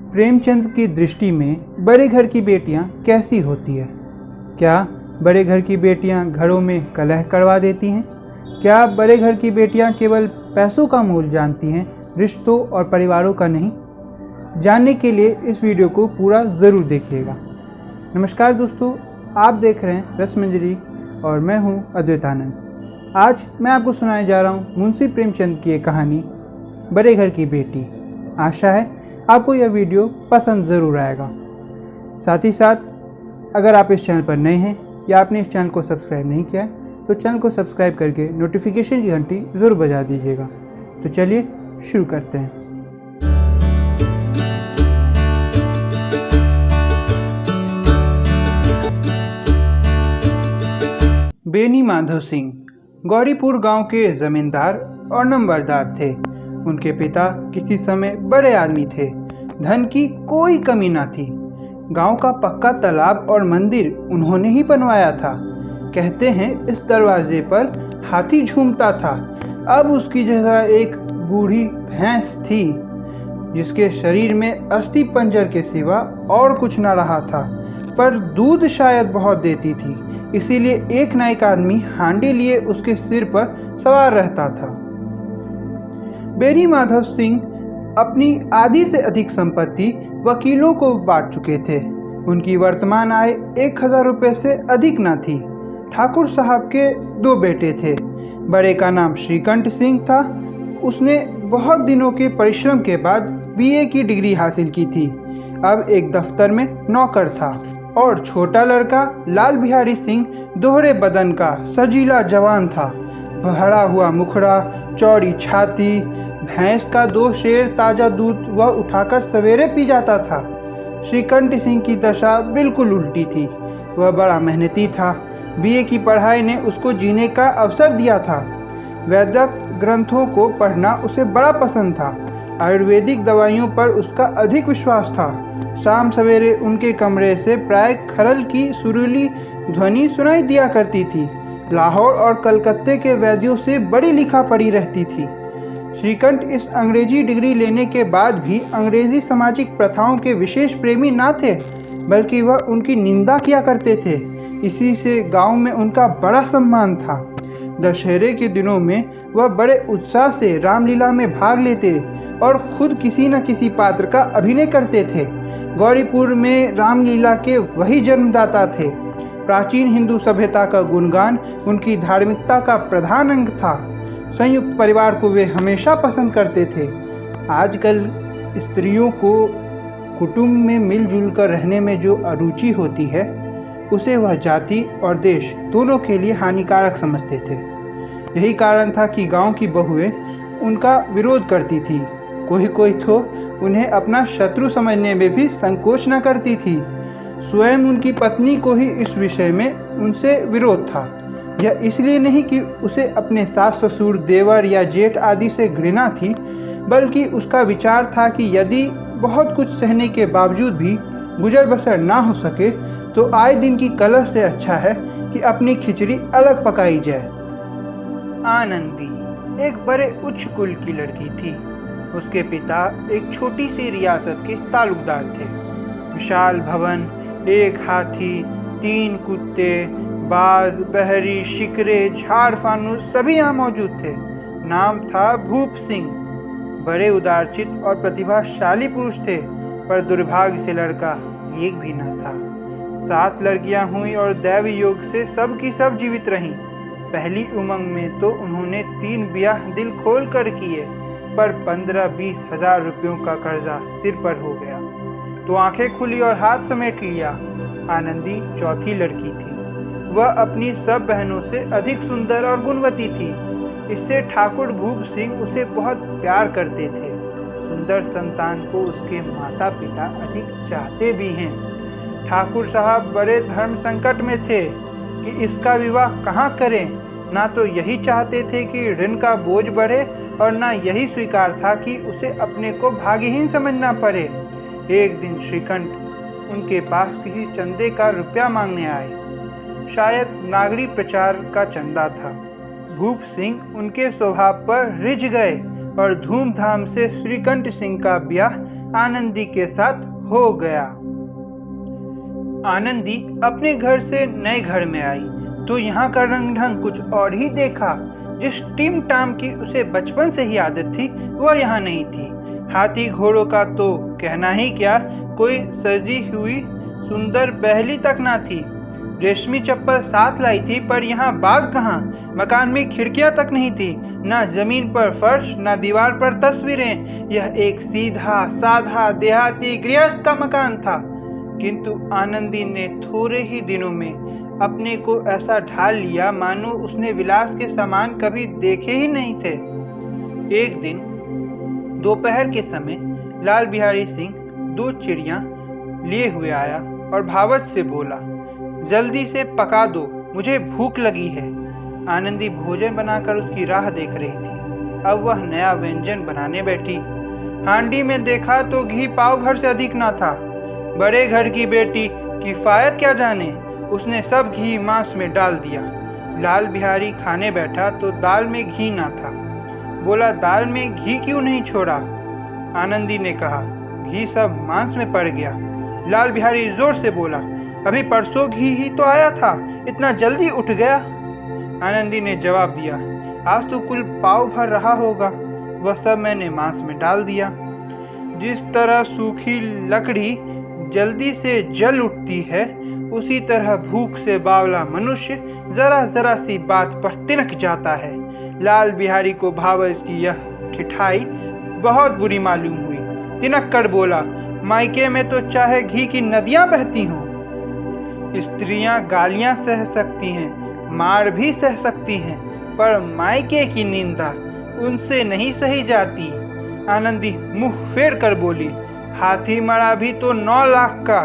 प्रेमचंद की दृष्टि में बड़े घर की बेटियां कैसी होती है? क्या बड़े घर की बेटियां घरों में कलह करवा देती हैं? क्या बड़े घर की बेटियां केवल पैसों का मूल्य जानती हैं, रिश्तों और परिवारों का नहीं? जानने के लिए इस वीडियो को पूरा ज़रूर देखिएगा। नमस्कार दोस्तों, आप देख रहे हैं रसमंजरी और मैं हूं अद्वैतानंद। आज मैं आपको सुनाने जा रहा हूं मुंशी प्रेमचंद की एक कहानी, बड़े घर की बेटी। आशा है आपको यह वीडियो पसंद ज़रूर आएगा। साथ ही साथ अगर आप इस चैनल पर नए हैं या आपने इस चैनल को सब्सक्राइब नहीं किया है तो चैनल को सब्सक्राइब करके नोटिफिकेशन की घंटी ज़रूर बजा दीजिएगा। तो चलिए शुरू करते हैं। बेनी माधव सिंह गौरीपुर गांव के जमींदार और नंबरदार थे। उनके पिता किसी समय बड़े आदमी थे। धन की कोई कमी ना थी। गांव का पक्का तालाब और मंदिर उन्होंने ही बनवाया था। कहते हैं इस दरवाजे पर हाथी झूमता था। अब उसकी जगह एक बूढ़ी भैंस थी जिसके शरीर में अस्थि पंजर के सिवा और कुछ न रहा था, पर दूध शायद बहुत देती थी। इसीलिए एक ना एक आदमी हांडी लिए उसके सिर पर सवार रहता था। बेनी माधव सिंह अपनी आधी से अधिक संपत्ति वकीलों को बांट चुके थे। उनकी वर्तमान आय 1000 रुपये से अधिक न थी। ठाकुर साहब के 2 बेटे थे। बड़े का नाम श्रीकंठ सिंह था। उसने बहुत दिनों के परिश्रम के बाद बीए की डिग्री हासिल की थी। अब एक दफ्तर में नौकर था। और छोटा लड़का लाल बिहारी सिंह दोहरे बदन का सजीला जवान था। भरा हुआ मुखड़ा, चौड़ी छाती, भैंस का 2 शेर ताज़ा दूध वह उठाकर सवेरे पी जाता था। श्रीकंठ सिंह की दशा बिल्कुल उल्टी थी। वह बड़ा मेहनती था। बीए की पढ़ाई ने उसको जीने का अवसर दिया था। वैदिक ग्रंथों को पढ़ना उसे बड़ा पसंद था। आयुर्वेदिक दवाइयों पर उसका अधिक विश्वास था। शाम सवेरे उनके कमरे से प्राय खरल की सुरीली ध्वनि सुनाई दिया करती थी। लाहौर और कलकत्ते के वैद्यों से बड़ी लिखा पड़ी रहती थी। श्रीकंठ इस अंग्रेजी डिग्री लेने के बाद भी अंग्रेजी सामाजिक प्रथाओं के विशेष प्रेमी ना थे, बल्कि वह उनकी निंदा किया करते थे। इसी से गांव में उनका बड़ा सम्मान था। दशहरे के दिनों में वह बड़े उत्साह से रामलीला में भाग लेते और खुद किसी न किसी पात्र का अभिनय करते थे। गौरीपुर में रामलीला के वही जन्मदाता थे। प्राचीन हिंदू सभ्यता का गुणगान उनकी धार्मिकता का प्रधान अंग था। संयुक्त परिवार को वे हमेशा पसंद करते थे। आजकल स्त्रियों को कुटुंब में मिलजुल कर रहने में जो अरुचि होती है, उसे वह जाति और देश दोनों के लिए हानिकारक समझते थे। यही कारण था कि गांव की बहुएं उनका विरोध करती थी। कोई तो उन्हें अपना शत्रु समझने में भी संकोच न करती थी। स्वयं उनकी पत्नी को ही इस विषय में उनसे विरोध था। यह इसलिए नहीं कि उसे अपने सास ससुर, देवर या जेठ आदि से घृणा थी, बल्कि उसका विचार था कि यदि बहुत कुछ सहने के बावजूद भी गुजर बसर ना हो सके तो आए दिन की कलह से अच्छा है कि अपनी खिचड़ी अलग पकाई जाए। आनंदी एक बड़े उच्च कुल की लड़की थी। उसके पिता एक छोटी सी रियासत के तालुकदार थे। विशाल भवन, 1 हाथी, 3 कुत्ते, बाज, बहरी, शिकरे, झाड़ फानूस सभी यहाँ मौजूद थे। नाम था भूप सिंह। बड़े उदारचित और प्रतिभाशाली पुरुष थे, पर दुर्भाग्य से लड़का एक भी न था। 7 लड़कियां हुई और दैवी योग से सब की सब जीवित रहीं। पहली उमंग में तो उन्होंने 3 ब्याह दिल खोल कर किए, पर 15-20 हजार रुपयों का कर्जा सिर पर हो गया तो आंखें खुली और हाथ समेट लिया। आनंदी चौथी लड़की थी। वह अपनी सब बहनों से अधिक सुंदर और गुणवती थी। इससे ठाकुर भूप सिंह उसे बहुत प्यार करते थे। सुंदर संतान को उसके माता पिता अधिक चाहते भी हैं। ठाकुर साहब बड़े धर्म संकट में थे कि इसका विवाह कहाँ करें। ना तो यही चाहते थे कि ऋण का बोझ बढ़े और ना यही स्वीकार था कि उसे अपने को भाग्यहीन समझना पड़े। एक दिन श्रीकंठ उनके पास किसी चंदे का रुपया मांगने आए। शायद नागरी प्रचार का चंदा था। भूप सिंह उनके स्वभाव पर रिझ गए और धूमधाम से श्रीकंठ सिंह का ब्याह आनंदी के साथ हो गया। आनंदी अपने घर से नए घर में आई तो यहाँ का रंग ढंग कुछ और ही देखा। जिस टिम टाम की उसे बचपन से ही आदत थी वह यहाँ नहीं थी। हाथी घोड़ों का तो कहना ही क्या, कोई सजी हुई सुंदर बहली तक ना थी। रेशमी चप्पल साथ लाई थी पर यहाँ बाग कहाँ। मकान में खिड़कियां तक नहीं थी, ना जमीन पर फर्श, ना दीवार पर तस्वीरें। यह एक सीधा साधा देहाती गृहस्थ का मकान था। किंतु आनंदी ने थोड़े ही दिनों में अपने को ऐसा ढाल लिया मानो उसने विलास के सामान कभी देखे ही नहीं थे। एक दिन दोपहर के समय लाल बिहारी सिंह 2 चिड़ियां लिए हुए आया और भावच से बोला, जल्दी से पका दो, मुझे भूख लगी है। आनंदी भोजन बनाकर उसकी राह देख रही थी। अब वह नया व्यंजन बनाने बैठी। हांडी में देखा तो घी पाव भर से अधिक ना था। बड़े घर की बेटी किफायत क्या जाने, उसने सब घी मांस में डाल दिया। लाल बिहारी खाने बैठा तो दाल में घी ना था। बोला, दाल में घी क्यों नहीं छोड़ा? आनंदी ने कहा, घी सब मांस में पड़ गया। लाल बिहारी जोर से बोला, अभी परसों घी ही तो आया था, इतना जल्दी उठ गया? आनंदी ने जवाब दिया, आज तो कुल पाव भर रहा होगा, वह सब मैंने मांस में डाल दिया। जिस तरह सूखी लकड़ी जल्दी से जल उठती है, उसी तरह भूख से बावला मनुष्य जरा जरा सी बात पर तिनक जाता है। लाल बिहारी को भावल की यह ठिठाई बहुत बुरी मालूम हुई। तिनक कर बोला, मायके में तो चाहे घी की नदियां बहती हों। स्त्रियां गालियां सह सकती हैं, मार भी सह सकती हैं, पर मायके की निंदा उनसे नहीं सही जाती। आनंदी मुंह फेर कर बोली, हाथी मरा भी तो 9 लाख का,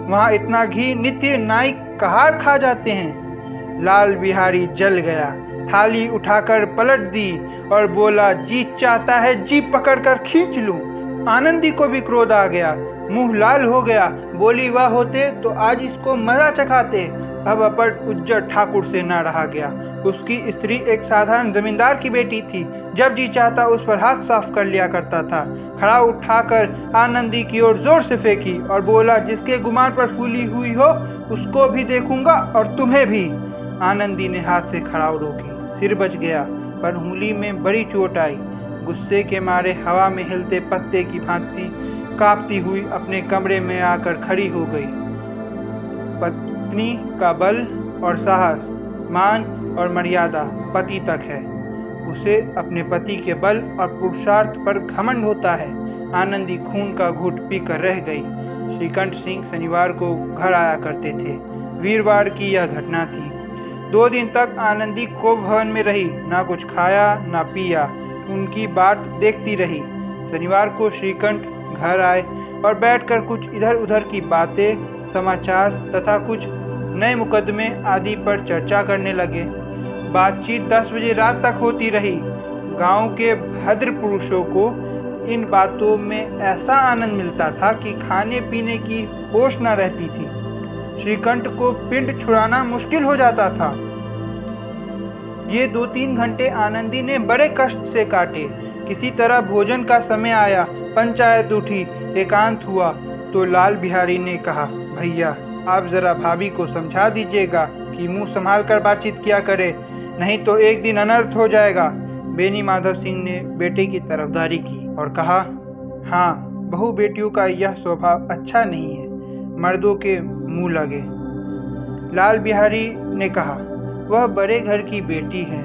वहाँ इतना घी नित्य नाई कहार खा जाते हैं। लाल बिहारी जल गया, थाली उठाकर पलट दी और बोला, जी चाहता है जीप पकड़कर खींच लूं। आनंदी को भी क्रोध आ गया, मुंह लाल हो गया। बोली, वह होते तो आज इसको मजा चखाते। अब अपट उज्जर ठाकुर से न रहा गया। उसकी स्त्री एक साधारण जमींदार की बेटी थी। जब जी चाहता उस पर हाथ साफ कर लिया करता था। खड़ा उठाकर आनंदी की ओर जोर से फेंकी और बोला, जिसके गुमान पर फूली हुई हो उसको भी देखूंगा और तुम्हें भी। आनंदी ने हाथ से खड़ाऊ रोकी, सिर बच गया पर उंगली में बड़ी चोट आई। गुस्से के मारे हवा में हिलते पत्ते की भांति कांपती हुई अपने कमरे में आकर खड़ी हो गई। पत्नी का बल और साहस, मान और मर्यादा पति तक है। उसे अपने पति के बल और पुरुषार्थ पर घमंड होता है। आनंदी खून का घूंट पीकर रह गई। श्रीकंठ सिंह शनिवार को घर आया करते थे। वीरवार की यह घटना थी। 2 दिन तक आनंदी को भवन में रही, ना कुछ खाया ना पिया, उनकी बाट देखती रही। शनिवार को श्रीकंठ घर आए और बैठकर कुछ इधर उधर की बातें, समाचार तथा कुछ नए मुकदमे आदि पर चर्चा करने लगे। बातचीत 10 बजे रात तक होती रही। गांव के भद्र पुरुषों को इन बातों में ऐसा आनंद मिलता था कि खाने पीने की होश न रहती थी। श्रीकंठ को पिंड छुड़ाना मुश्किल हो जाता था। ये 2-3 घंटे आनंदी ने बड़े कष्ट से काटे। किसी तरह भोजन का समय आया, पंचायत उठी, एकांत हुआ तो लाल बिहारी ने कहा, भैया आप जरा भाभी को समझा दीजिएगा कि मुंह संभाल कर बातचीत किया करे, नहीं तो एक दिन अनर्थ हो जाएगा। बेनी माधव सिंह ने बेटे की तरफदारी की और कहा, हाँ, बहू बेटियों का यह स्वभाव अच्छा नहीं है, मर्दों के मुंह लगे। लाल बिहारी ने कहा, वह बड़े घर की बेटी है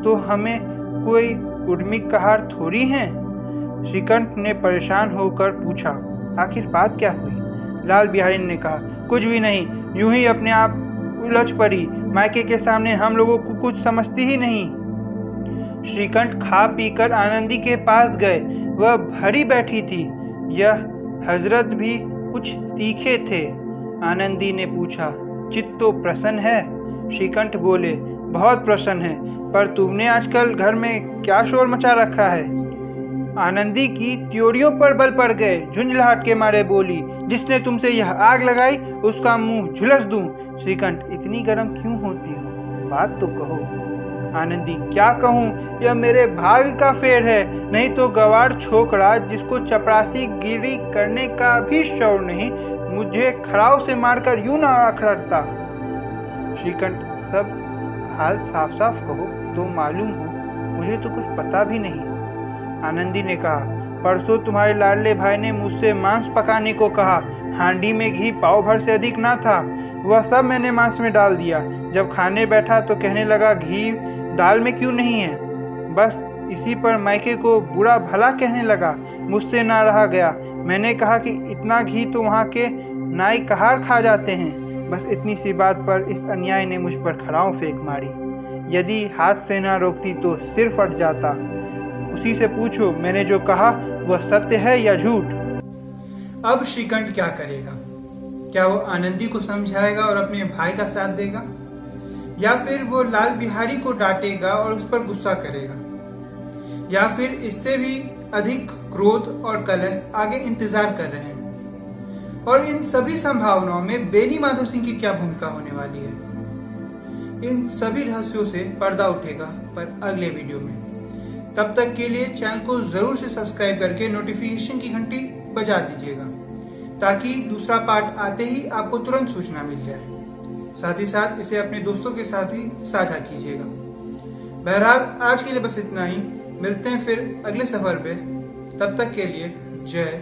तो हमें कोई कुर्मिक कहार थोड़ी है। श्रीकंठ ने परेशान होकर पूछा, आखिर बात क्या हुई? लाल बिहारी ने कहा, कुछ भी नहीं, यूं ही अपने आप उलझ पड़ी। मायके के सामने हम लोगों को कुछ समझती ही नहीं। श्रीकंठ खा पीकर आनंदी के पास गए। वह भरी बैठी थी। यह हजरत भी कुछ तीखे थे। आनंदी ने पूछा, चित्त तो प्रसन्न है? श्रीकंठ बोले, बहुत प्रसन्न है, पर तुमने आजकल घर में क्या शोर मचा रखा है? आनंदी की त्योरियों पर बल पड़ गए। झुंझलाहट के मारे बोली, जिसने तुमसे यह आग लगाई उसका मुंह झुलस दूं। श्रीकंठ, इतनी गर्म क्यों होती हो? बात तो कहो। आनंदी, क्या कहूँ, यह मेरे भाग्य का फेर है, नहीं तो गवार छोकरा जिसको चपरासी गिरी करने का भी शौर नहीं, मुझे खड़ाव से मारकर यूं ना अखड़ता। श्रीकंठ, सब हाल साफ साफ कहो तो मालूम हो, मुझे तो कुछ पता भी नहीं। आनंदी ने कहा, परसों तुम्हारे लाडले भाई ने मुझसे मांस पकाने को कहा। हांडी में घी पाव भर से अधिक ना था, वह सब मैंने मांस में डाल दिया। जब खाने बैठा तो कहने लगा, घी दाल में क्यों नहीं है। बस इसी पर मायके को बुरा भला कहने लगा। मुझसे ना रहा गया। मैंने कहा कि इतना घी तो वहाँ के नाई कहार खा जाते हैं। बस इतनी सी बात पर इस अन्याय ने मुझ पर खड़ाऊ फेंक मारी। यदि हाथ से ना रोकती तो सिर फट जाता। उसी से पूछो, मैंने जो कहा वह सत्य है या झूठ। अब श्रीकंठ क्या करेगा? क्या वो आनंदी को समझाएगा और अपने भाई का साथ देगा, या फिर वो लाल बिहारी को डांटेगा और उस पर गुस्सा करेगा, या फिर इससे भी अधिक क्रोध और कलह आगे इंतजार कर रहे हैं? और इन सभी संभावनाओं में बेनी माधव सिंह की क्या भूमिका होने वाली है? इन सभी रहस्यों से पर्दा उठेगा पर अगले वीडियो में। तब तक के लिए चैनल को जरूर से सब्सक्राइब करके नोटिफिकेशन की घंटी बजा दीजिएगा, ताकि दूसरा पार्ट आते ही आपको तुरंत सूचना मिल जाए। साथ ही साथ इसे अपने दोस्तों के साथ भी साझा कीजिएगा। बहरहाल आज के लिए बस इतना ही। मिलते हैं फिर अगले सफर पे। तब तक के लिए जय